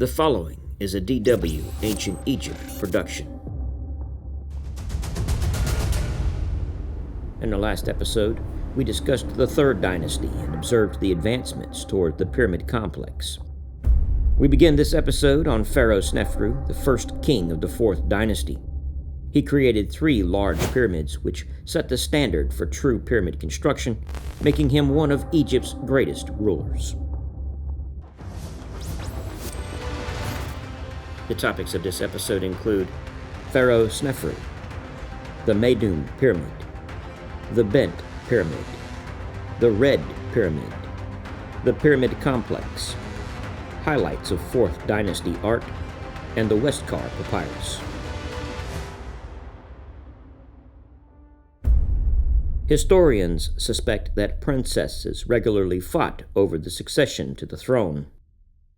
The following is a DW Ancient Egypt production. In the last episode, we discussed the Third Dynasty and observed the advancements toward the pyramid complex. We begin this episode on Pharaoh Sneferu, the first king of the Fourth Dynasty. He created 3 large pyramids which set the standard for true pyramid construction, making him one of Egypt's greatest rulers. The topics of this episode include Pharaoh Sneferu, the Meidum Pyramid, the Bent Pyramid, the Red Pyramid, the Pyramid Complex, highlights of Fourth Dynasty art, and the Westcar Papyrus. Historians suspect that princesses regularly fought over the succession to the throne.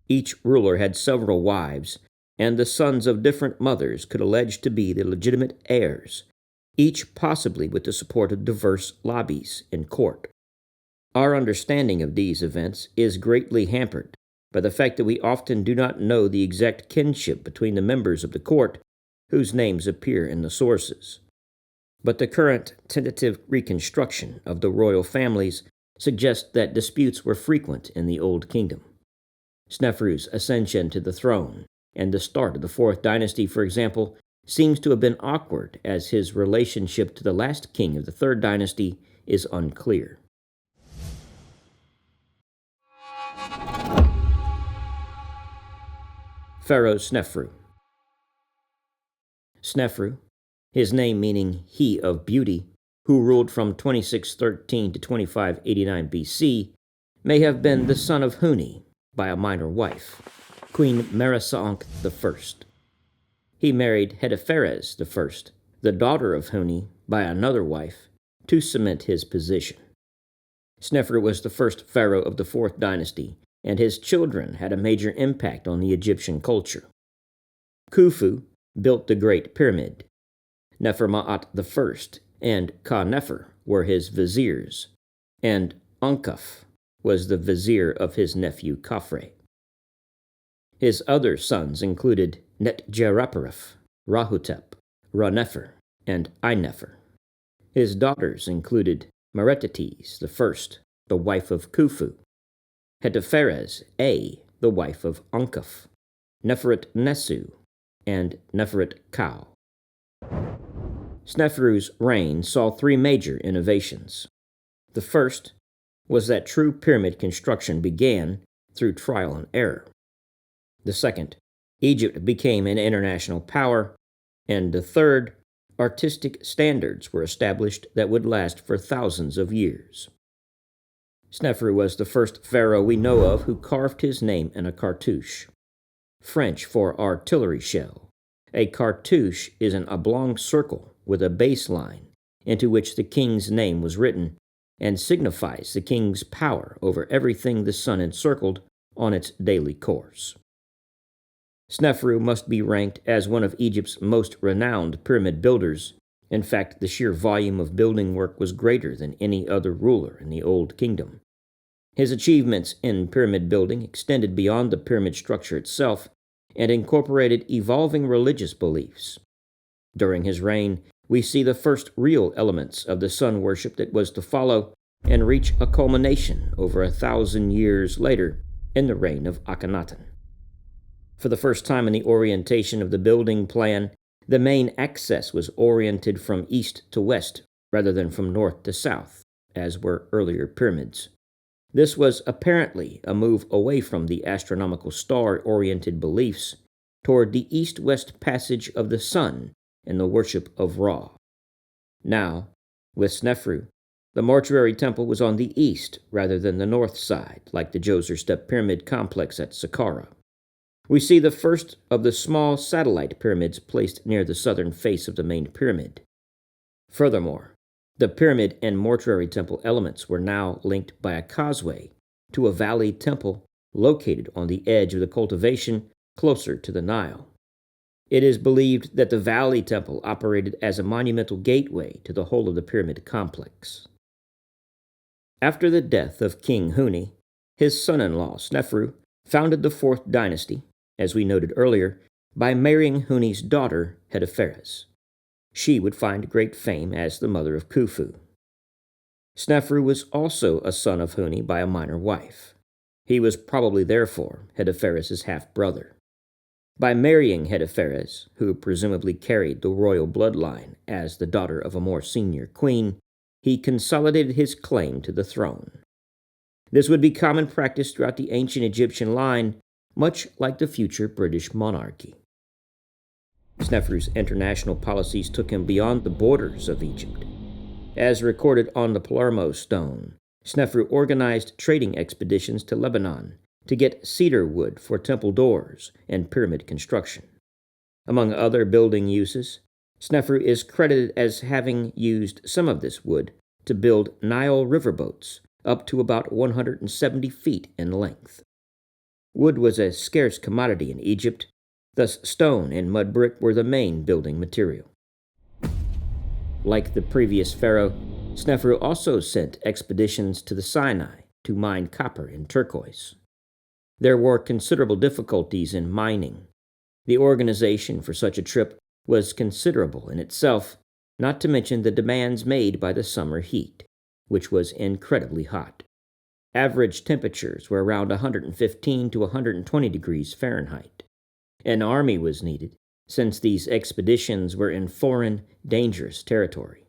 Each ruler had several wives, and the sons of different mothers could allege to be the legitimate heirs, each possibly with the support of diverse lobbies in court. Our understanding of these events is greatly hampered by the fact that we often do not know the exact kinship between the members of the court whose names appear in the sources. But the current tentative reconstruction of the royal families suggests that disputes were frequent in the Old Kingdom. Sneferu's ascension to the throne and the start of the Fourth Dynasty, for example, seems to have been awkward, as his relationship to the last king of the Third Dynasty is unclear. Pharaoh Sneferu. Sneferu, his name meaning he of beauty, who ruled from 2613 to 2589 BC, may have been the son of Huni by a minor wife, Queen Meresaonk I. He married Hetepheres I, the daughter of Huni, by another wife, to cement his position. Sneferu was the first pharaoh of the Fourth Dynasty, and his children had a major impact on the Egyptian culture. Khufu built the Great Pyramid. Neferma'at I and Ka-Nefer were his viziers, and Ankuf was the vizier of his nephew Khafre. His other sons included Netjereperef, Rahotep, Ra-Nefer, and Ai-Nefer. His daughters included Meretetes I, the wife of Khufu, Hetepheres A, the wife of Ankuf, Neferet-Nesu, and Neferet-Kau. Sneferu's reign saw 3 major innovations. The first was that true pyramid construction began through trial and error. The second, Egypt became an international power. And the third, artistic standards were established that would last for thousands of years. Sneferu was the first pharaoh we know of who carved his name in a cartouche, French for artillery shell. A cartouche is an oblong circle with a baseline into which the king's name was written and signifies the king's power over everything the sun encircled on its daily course. Sneferu must be ranked as one of Egypt's most renowned pyramid builders. In fact, the sheer volume of building work was greater than any other ruler in the Old Kingdom. His achievements in pyramid building extended beyond the pyramid structure itself and incorporated evolving religious beliefs. During his reign, we see the first real elements of the sun worship that was to follow and reach a culmination over 1,000 years later in the reign of Akhenaten. For the first time in the orientation of the building plan, the main axis was oriented from east to west rather than from north to south, as were earlier pyramids. This was apparently a move away from the astronomical star-oriented beliefs toward the east-west passage of the sun and the worship of Ra. Now, with Sneferu, the mortuary temple was on the east rather than the north side, like the Djoser Step Pyramid complex at Saqqara. We see the first of the small satellite pyramids placed near the southern face of the main pyramid. Furthermore, the pyramid and mortuary temple elements were now linked by a causeway to a valley temple located on the edge of the cultivation closer to the Nile. It is believed that the valley temple operated as a monumental gateway to the whole of the pyramid complex. After the death of King Huni, his son-in-law Sneferu founded the Fourth Dynasty as we noted earlier, by marrying Huni's daughter, Hetepheres. She would find great fame as the mother of Khufu. Sneferu was also a son of Huni by a minor wife. He was probably therefore Hetepheres' half-brother. By marrying Hetepheres, who presumably carried the royal bloodline as the daughter of a more senior queen, he consolidated his claim to the throne. This would be common practice throughout the ancient Egyptian line, much like the future British monarchy. Sneferu's international policies took him beyond the borders of Egypt. As recorded on the Palermo stone, Sneferu organized trading expeditions to Lebanon to get cedar wood for temple doors and pyramid construction. Among other building uses, Sneferu is credited as having used some of this wood to build Nile riverboats up to about 170 feet in length. Wood was a scarce commodity in Egypt, thus stone and mud brick were the main building material. Like the previous pharaoh, Sneferu also sent expeditions to the Sinai to mine copper and turquoise. There were considerable difficulties in mining. The organization for such a trip was considerable in itself, not to mention the demands made by the summer heat, which was incredibly hot. Average temperatures were around 115 to 120 degrees Fahrenheit. An army was needed, since these expeditions were in foreign, dangerous territory.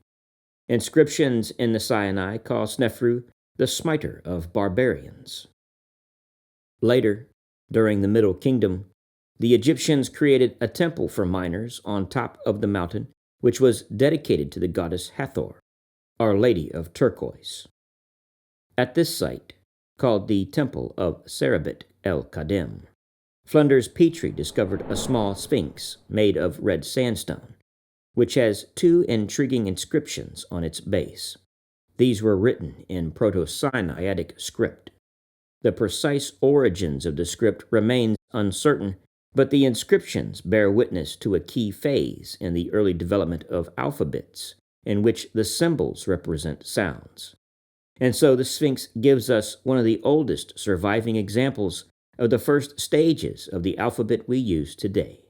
Inscriptions in the Sinai call Sneferu the smiter of barbarians. Later, during the Middle Kingdom, the Egyptians created a temple for miners on top of the mountain, which was dedicated to the goddess Hathor, Our Lady of Turquoise. At this site, called the Temple of Serabit el-Kadem, Flinders Petrie discovered a small sphinx made of red sandstone, which has two intriguing inscriptions on its base. These were written in Proto-Sinaitic script. The precise origins of the script remain uncertain, but the inscriptions bear witness to a key phase in the early development of alphabets, in which the symbols represent sounds. And so the Sphinx gives us one of the oldest surviving examples of the first stages of the alphabet we use today.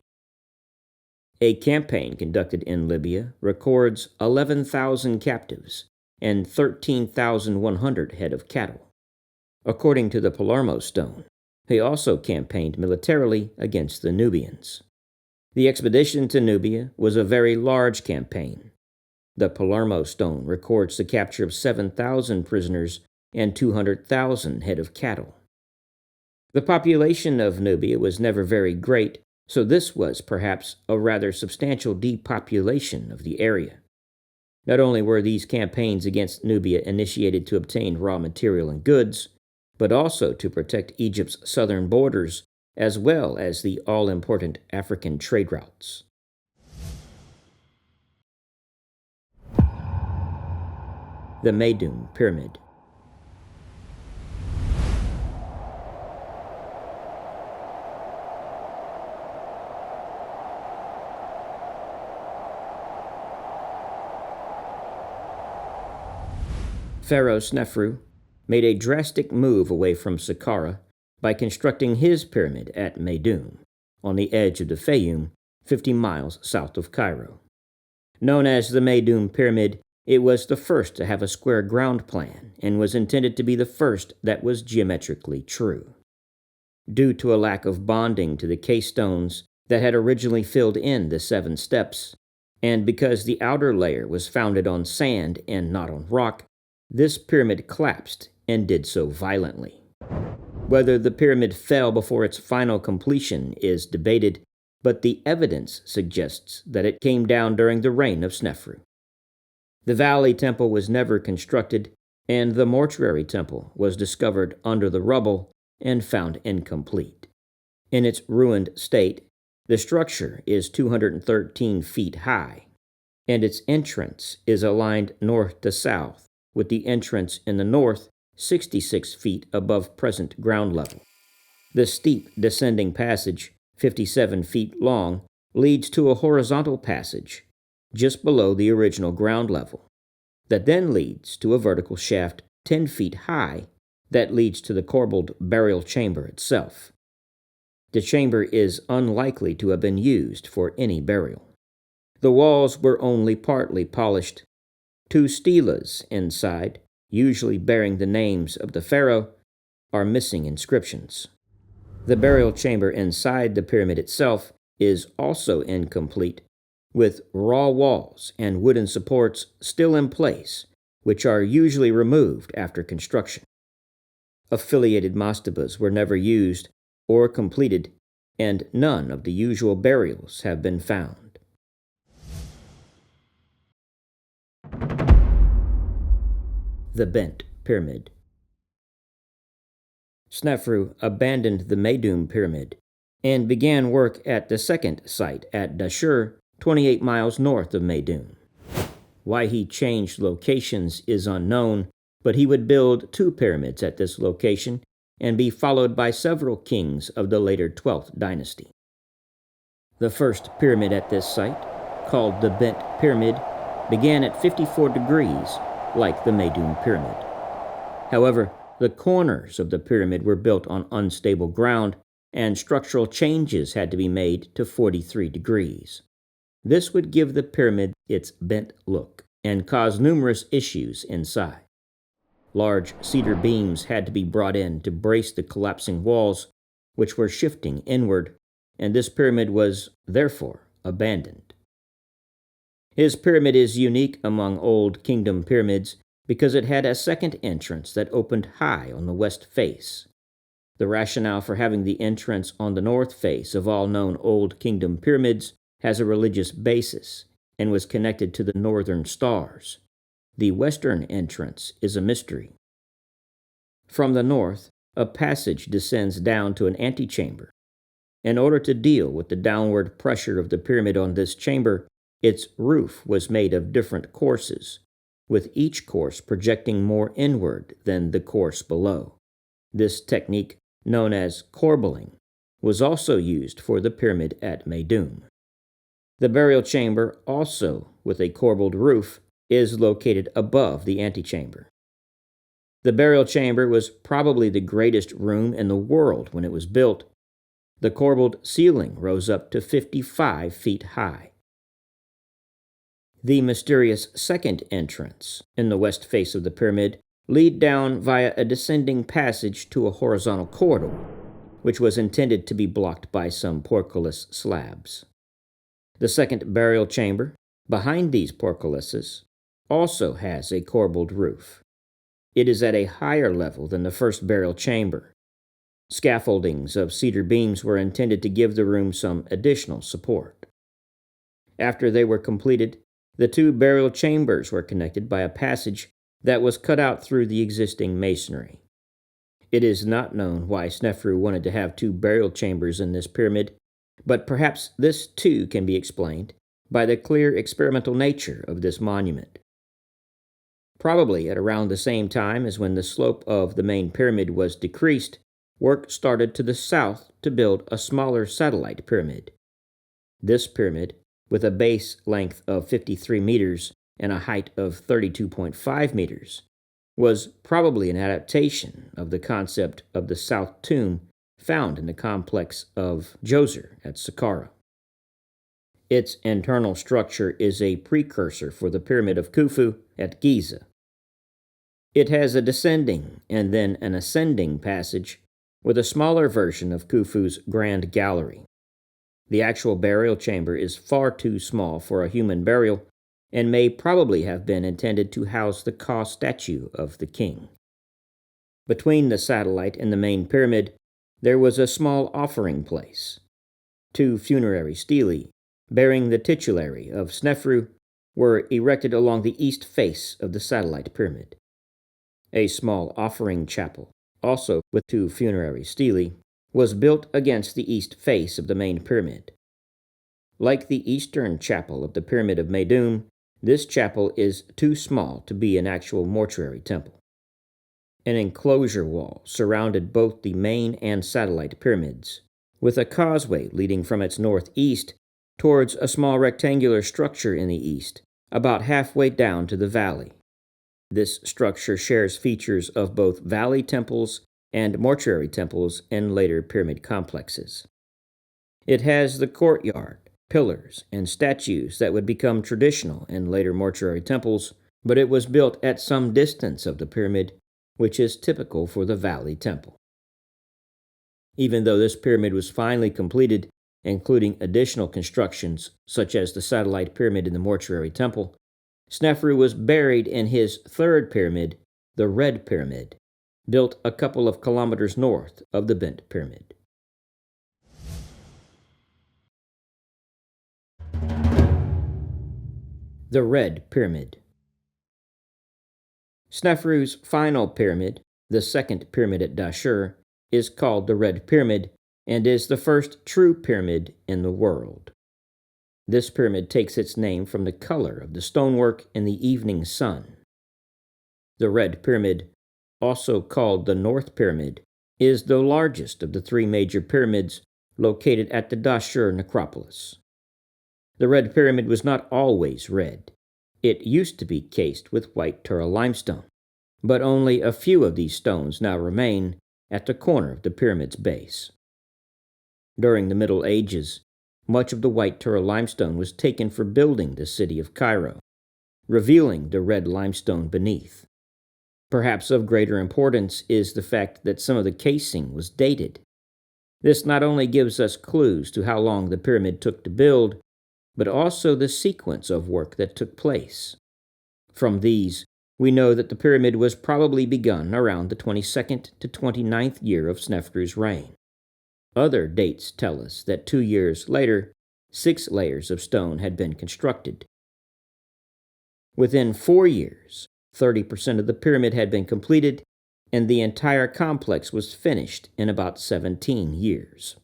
A campaign conducted in Libya records 11,000 captives and 13,100 head of cattle. According to the Palermo stone, he also campaigned militarily against the Nubians. The expedition to Nubia was a very large campaign. The Palermo stone records the capture of 7,000 prisoners and 200,000 head of cattle. The population of Nubia was never very great, so this was perhaps a rather substantial depopulation of the area. Not only were these campaigns against Nubia initiated to obtain raw material and goods, but also to protect Egypt's southern borders, as well as the all-important African trade routes. The Meidum Pyramid. Pharaoh Sneferu made a drastic move away from Saqqara by constructing his pyramid at Meydum, on the edge of the Fayum, 50 miles south of Cairo. Known as the Meidum Pyramid, it was the first to have a square ground plan and was intended to be the first that was geometrically true. Due to a lack of bonding to the keystones that had originally filled in the 7 steps, and because the outer layer was founded on sand and not on rock, this pyramid collapsed and did so violently. Whether the pyramid fell before its final completion is debated, but the evidence suggests that it came down during the reign of Sneferu. The Valley Temple was never constructed, and the Mortuary Temple was discovered under the rubble and found incomplete. In its ruined state, the structure is 213 feet high, and its entrance is aligned north to south, with the entrance in the north 66 feet above present ground level. The steep descending passage, 57 feet long, leads to a horizontal passage just below the original ground level, that then leads to a vertical shaft 10 feet high that leads to the corbelled burial chamber itself. The chamber is unlikely to have been used for any burial. The walls were only partly polished. 2 stelas inside, usually bearing the names of the pharaoh, are missing inscriptions. The burial chamber inside the pyramid itself is also incomplete, with raw walls and wooden supports still in place, which are usually removed after construction. Affiliated mastabas were never used or completed, and none of the usual burials have been found. The Bent Pyramid. Sneferu abandoned the Meydum pyramid and began work at the second site at Dashur, 28 miles north of Meydum. Why he changed locations is unknown, but he would build 2 pyramids at this location and be followed by several kings of the later 12th dynasty. The first pyramid at this site, called the Bent Pyramid, began at 54 degrees, like the Meydum pyramid. However, the corners of the pyramid were built on unstable ground, and structural changes had to be made to 43 degrees. This would give the pyramid its bent look and cause numerous issues inside. Large cedar beams had to be brought in to brace the collapsing walls, which were shifting inward, and this pyramid was, therefore, abandoned. His pyramid is unique among Old Kingdom pyramids because it had a second entrance that opened high on the west face. The rationale for having the entrance on the north face of all known Old Kingdom pyramids has a religious basis and was connected to the northern stars. The western entrance is a mystery. From the north, a passage descends down to an antechamber. In order to deal with the downward pressure of the pyramid on this chamber, its roof was made of different courses, with each course projecting more inward than the course below. This technique, known as corbelling, was also used for the pyramid at Meydum. The burial chamber, also with a corbelled roof, is located above the antechamber. The burial chamber was probably the greatest room in the world when it was built. The corbelled ceiling rose up to 55 feet high. The mysterious second entrance in the west face of the pyramid lead down via a descending passage to a horizontal corridor, which was intended to be blocked by some portcullis slabs. The second burial chamber, behind these portcullises, also has a corbelled roof. It is at a higher level than the first burial chamber. Scaffoldings of cedar beams were intended to give the room some additional support. After they were completed, the 2 burial chambers were connected by a passage that was cut out through the existing masonry. It is not known why Sneferu wanted to have 2 burial chambers in this pyramid, but perhaps this too can be explained by the clear experimental nature of this monument. Probably at around the same time as when the slope of the main pyramid was decreased, work started to the south to build a smaller satellite pyramid. This pyramid, with a base length of 53 meters and a height of 32.5 meters, was probably an adaptation of the concept of the South Tomb found in the complex of Djoser at Saqqara. Its internal structure is a precursor for the Pyramid of Khufu at Giza. It has a descending and then an ascending passage with a smaller version of Khufu's Grand Gallery. The actual burial chamber is far too small for a human burial and may probably have been intended to house the Ka statue of the king. Between the satellite and the main pyramid, there was a small offering place. 2 funerary stelae, bearing the titulary of Sneferu, were erected along the east face of the satellite pyramid. A small offering chapel, also with 2 funerary stelae, was built against the east face of the main pyramid. Like the eastern chapel of the Pyramid of Meydum, this chapel is too small to be an actual mortuary temple. An enclosure wall surrounded both the main and satellite pyramids, with a causeway leading from its northeast towards a small rectangular structure in the east, about halfway down to the valley. This structure shares features of both valley temples and mortuary temples in later pyramid complexes. It has the courtyard, pillars, and statues that would become traditional in later mortuary temples, but it was built at some distance of the pyramid, which is typical for the Valley Temple. Even though this pyramid was finally completed, including additional constructions such as the satellite pyramid in the mortuary temple, Sneferu was buried in his third pyramid, the Red Pyramid, built a couple of kilometers north of the Bent Pyramid. The Red Pyramid. Sneferu's final pyramid, the second pyramid at Dashur, is called the Red Pyramid and is the first true pyramid in the world. This pyramid takes its name from the color of the stonework in the evening sun. The Red Pyramid, also called the North Pyramid, is the largest of the three major pyramids located at the Dashur necropolis. The Red Pyramid was not always red. It used to be cased with white Tura limestone, but only a few of these stones now remain at the corner of the pyramid's base. During the Middle Ages, much of the white Tura limestone was taken for building the city of Cairo, revealing the red limestone beneath. Perhaps of greater importance is the fact that some of the casing was dated. This not only gives us clues to how long the pyramid took to build, but also the sequence of work that took place. From these, we know that the pyramid was probably begun around the 22nd to 29th year of Sneferu's reign. Other dates tell us that 2 years later, 6 layers of stone had been constructed. Within 4 years, 30% of the pyramid had been completed, and the entire complex was finished in about 17 years.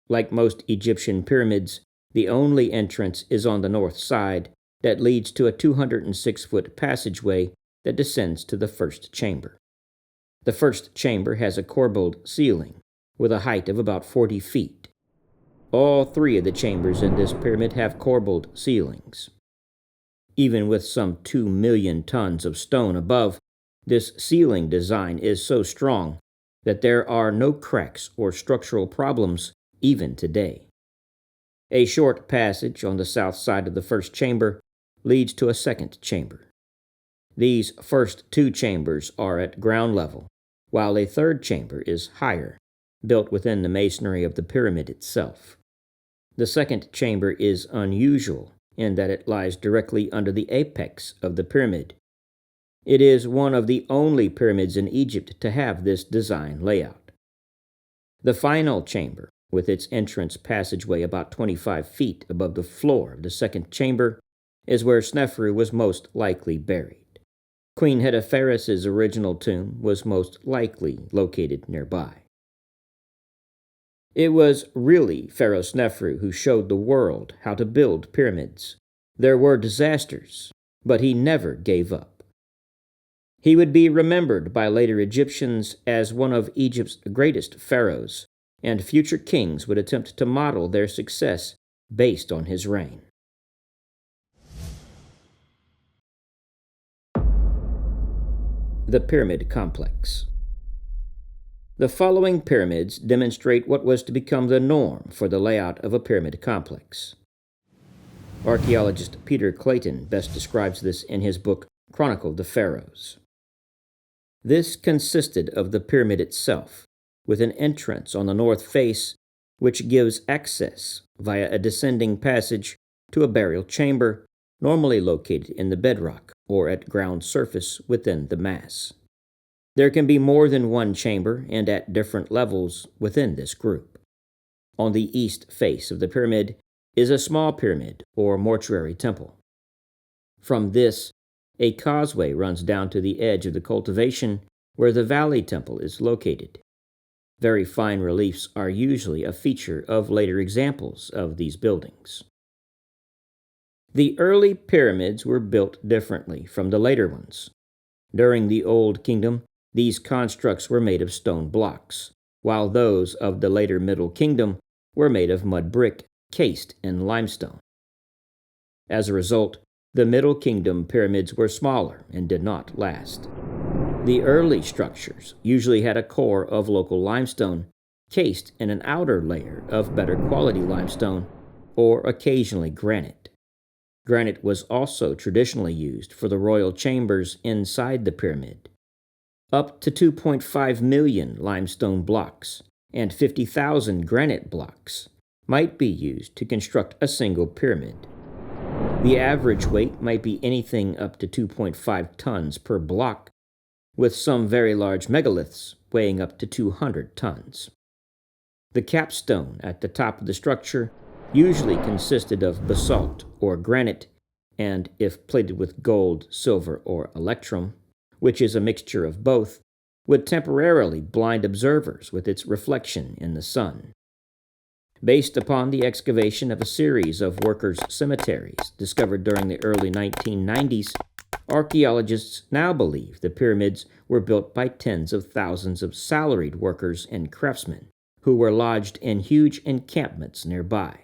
Like most Egyptian pyramids, the only entrance is on the north side that leads to a 206-foot passageway that descends to the first chamber. The first chamber has a corbelled ceiling with a height of about 40 feet. All 3 of the chambers in this pyramid have corbelled ceilings. Even with some 2 million tons of stone above, this ceiling design is so strong that there are no cracks or structural problems even today. A short passage on the south side of the first chamber leads to a second chamber. These first 2 chambers are at ground level, while a third chamber is higher, built within the masonry of the pyramid itself. The second chamber is unusual in that it lies directly under the apex of the pyramid. It is one of the only pyramids in Egypt to have this design layout. The final chamber, with its entrance passageway about 25 feet above the floor of the second chamber, is where Sneferu was most likely buried. Queen Hetepheres' original tomb was most likely located nearby. It was really Pharaoh Sneferu who showed the world how to build pyramids. There were disasters, but he never gave up. He would be remembered by later Egyptians as one of Egypt's greatest pharaohs, and future kings would attempt to model their success based on his reign. The Pyramid Complex. The following pyramids demonstrate what was to become the norm for the layout of a pyramid complex. Archaeologist Peter Clayton best describes this in his book Chronicle of the Pharaohs. This consisted of the pyramid itself, with an entrance on the north face, which gives access via a descending passage to a burial chamber, normally located in the bedrock or at ground surface within the mass. There can be more than one chamber and at different levels within this group. On the east face of the pyramid is a small pyramid or mortuary temple. From this, a causeway runs down to the edge of the cultivation where the Valley Temple is located. Very fine reliefs are usually a feature of later examples of these buildings. The early pyramids were built differently from the later ones. During the Old Kingdom, these constructs were made of stone blocks, while those of the later Middle Kingdom were made of mud brick cased in limestone. As a result, the Middle Kingdom pyramids were smaller and did not last. The early structures usually had a core of local limestone, cased in an outer layer of better quality limestone or occasionally granite. Granite was also traditionally used for the royal chambers inside the pyramid. Up to 2.5 million limestone blocks and 50,000 granite blocks might be used to construct a single pyramid. The average weight might be anything up to 2.5 tons per block, with some very large megaliths weighing up to 200 tons. The capstone at the top of the structure usually consisted of basalt or granite, and if plated with gold, silver, or electrum, which is a mixture of both, would temporarily blind observers with its reflection in the sun. Based upon the excavation of a series of workers' cemeteries discovered during the early 1990s, archaeologists now believe the pyramids were built by tens of thousands of salaried workers and craftsmen who were lodged in huge encampments nearby.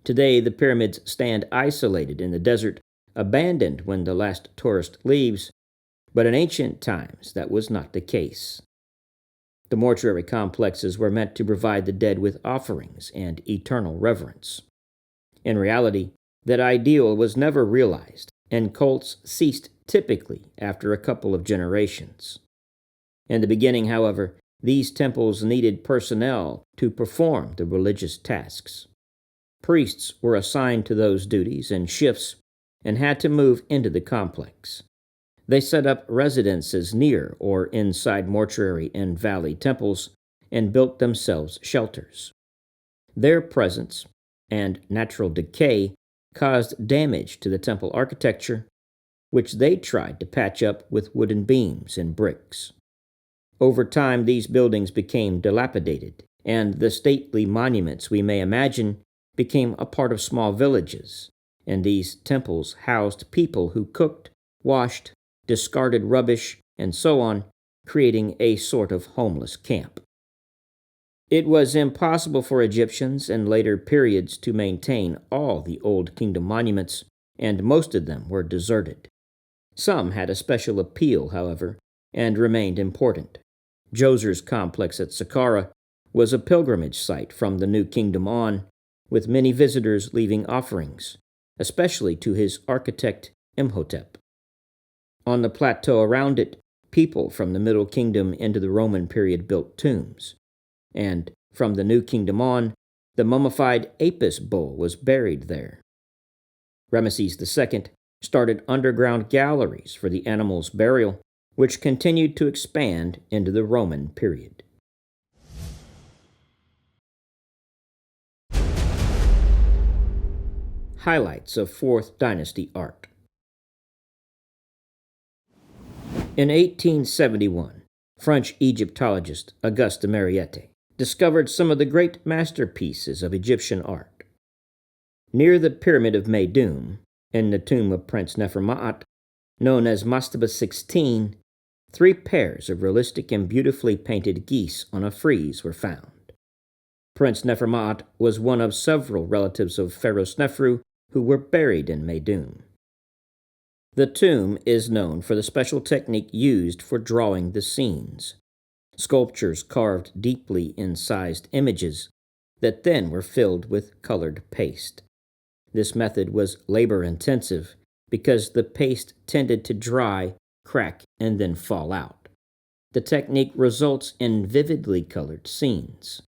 Today, the pyramids stand isolated in the desert, abandoned when the last tourist leaves, but in ancient times that was not the case. The mortuary complexes were meant to provide the dead with offerings and eternal reverence. In reality, that ideal was never realized, and cults ceased typically after a couple of generations. In the beginning, however, these temples needed personnel to perform the religious tasks. Priests were assigned to those duties and shifts and had to move into the complex. They set up residences near or inside mortuary and valley temples and built themselves shelters. Their presence and natural decay caused damage to the temple architecture, which they tried to patch up with wooden beams and bricks. Over time, these buildings became dilapidated, and the stately monuments we may imagine became a part of small villages, and these temples housed people who cooked, washed, discarded rubbish, and so on, creating a sort of homeless camp. It was impossible for Egyptians in later periods to maintain all the Old Kingdom monuments, and most of them were deserted. Some had a special appeal, however, and remained important. Djoser's complex at Saqqara was a pilgrimage site from the New Kingdom on, with many visitors leaving offerings, especially to his architect Imhotep. On the plateau around it, people from the Middle Kingdom into the Roman period built tombs, and from the New Kingdom on, the mummified Apis bull was buried there. Ramesses II started underground galleries for the animal's burial, which continued to expand into the Roman period. Highlights of Fourth Dynasty art. In 1871, French Egyptologist Auguste Mariette discovered some of the great masterpieces of Egyptian art. Near the pyramid of Meydum, in the tomb of Prince Neferma'at, known as Mastaba 16, 3 pairs of realistic and beautifully painted geese on a frieze were found. Prince Neferma'at was one of several relatives of Pharaoh Sneferu who were buried in Meydum. The tomb is known for the special technique used for drawing the scenes. Sculptures carved deeply incised images that then were filled with colored paste. This method was labor-intensive because the paste tended to dry, crack, and then fall out. The technique results in vividly colored scenes.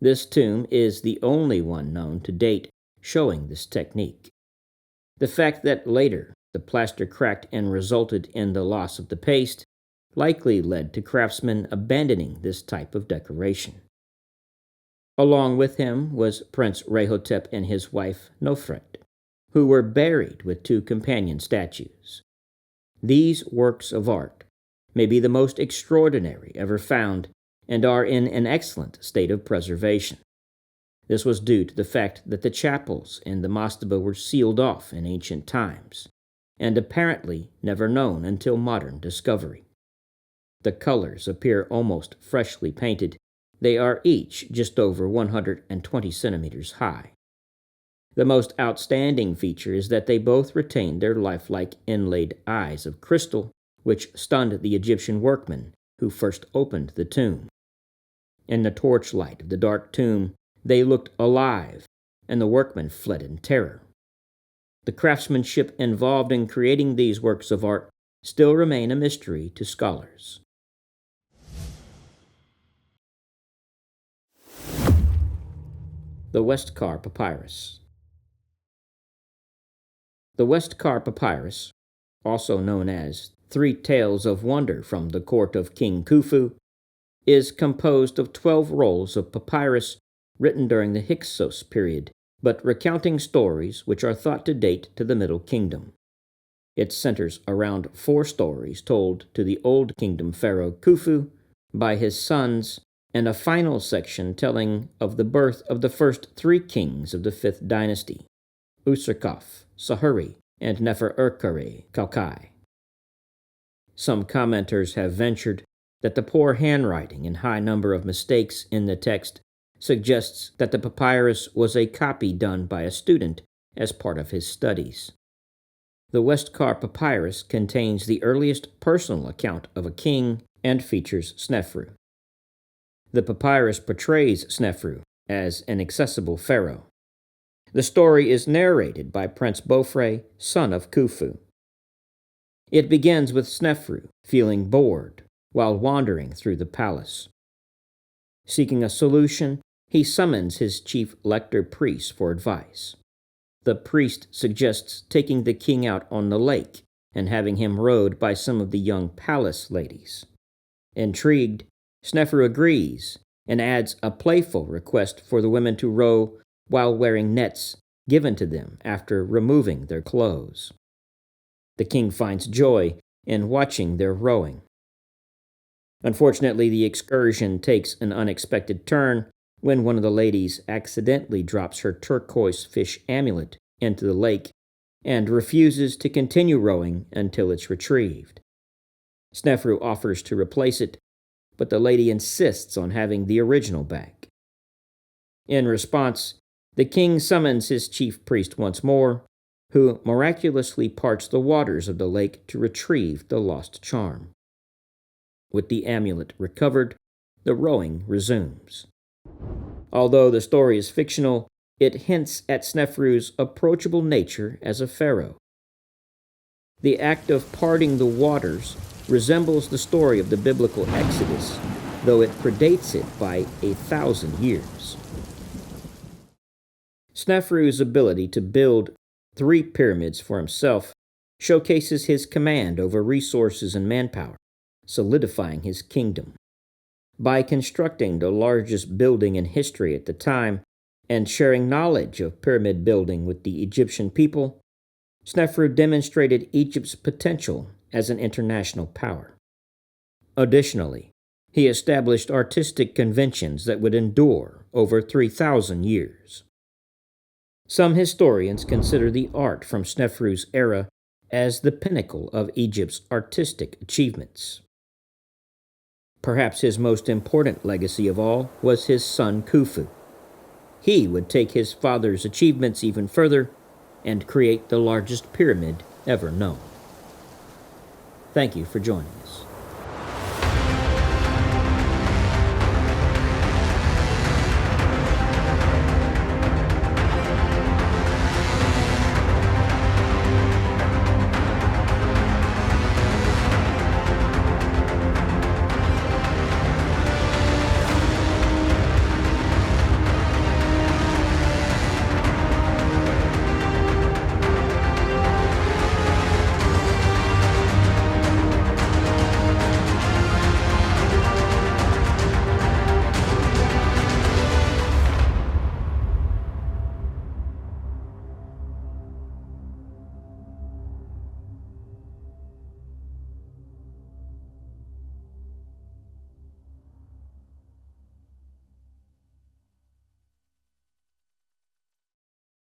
This tomb is the only one known to date showing this technique. The fact that later the plaster cracked and resulted in the loss of the paste likely led to craftsmen abandoning this type of decoration. Along with him was Prince Rahotep and his wife Nofret, who were buried with 2 companion statues. These works of art may be the most extraordinary ever found and are in an excellent state of preservation. This was due to the fact that the chapels in the mastaba were sealed off in ancient times, and apparently never known until modern discovery. The colors appear almost freshly painted. They are each just over 120 centimeters high. The most outstanding feature is that they both retain their lifelike inlaid eyes of crystal, which stunned the Egyptian workmen who first opened the tomb. In the torchlight of the dark tomb, they looked alive, and the workmen fled in terror. The craftsmanship involved in creating these works of art still remain a mystery to scholars. The Westcar Papyrus. The Westcar Papyrus, also known as Three Tales of Wonder from the Court of King Khufu, is composed of 12 rolls of papyrus written during the Hyksos period, but recounting stories which are thought to date to the Middle Kingdom. It centers around 4 stories told to the Old Kingdom Pharaoh Khufu by his sons, and a final section telling of the birth of the first 3 kings of the 5th Dynasty, Userkaf, Sahuri, and Nefer-Urkare-Kaukai. Some commenters have ventured that the poor handwriting and high number of mistakes in the text suggests that the papyrus was a copy done by a student as part of his studies. The Westcar Papyrus contains the earliest personal account of a king and features Sneferu. The papyrus portrays Sneferu as an accessible pharaoh. The story is narrated by Prince Bofre, son of Khufu. It begins with Sneferu feeling bored while wandering through the palace. Seeking a solution, he summons his chief lector priest for advice. The priest suggests taking the king out on the lake and having him rowed by some of the young palace ladies. Intrigued, Sneferu agrees and adds a playful request for the women to row while wearing nets given to them after removing their clothes. The king finds joy in watching their rowing. Unfortunately, the excursion takes an unexpected turn when one of the ladies accidentally drops her turquoise fish amulet into the lake and refuses to continue rowing until it's retrieved. Sneferu offers to replace it, but the lady insists on having the original back. In response, the king summons his chief priest once more, who miraculously parts the waters of the lake to retrieve the lost charm. With the amulet recovered, the rowing resumes. Although the story is fictional, it hints at Sneferu's approachable nature as a pharaoh. The act of parting the waters resembles the story of the biblical Exodus, though it predates it by 1,000 years. Sneferu's ability to build 3 pyramids for himself showcases his command over resources and manpower, solidifying his kingdom. By constructing the largest building in history at the time and sharing knowledge of pyramid building with the Egyptian people, Sneferu demonstrated Egypt's potential as an international power. Additionally, he established artistic conventions that would endure over 3,000 years. Some historians consider the art from Sneferu's era as the pinnacle of Egypt's artistic achievements. Perhaps his most important legacy of all was his son Khufu. He would take his father's achievements even further and create the largest pyramid ever known. Thank you for joining us.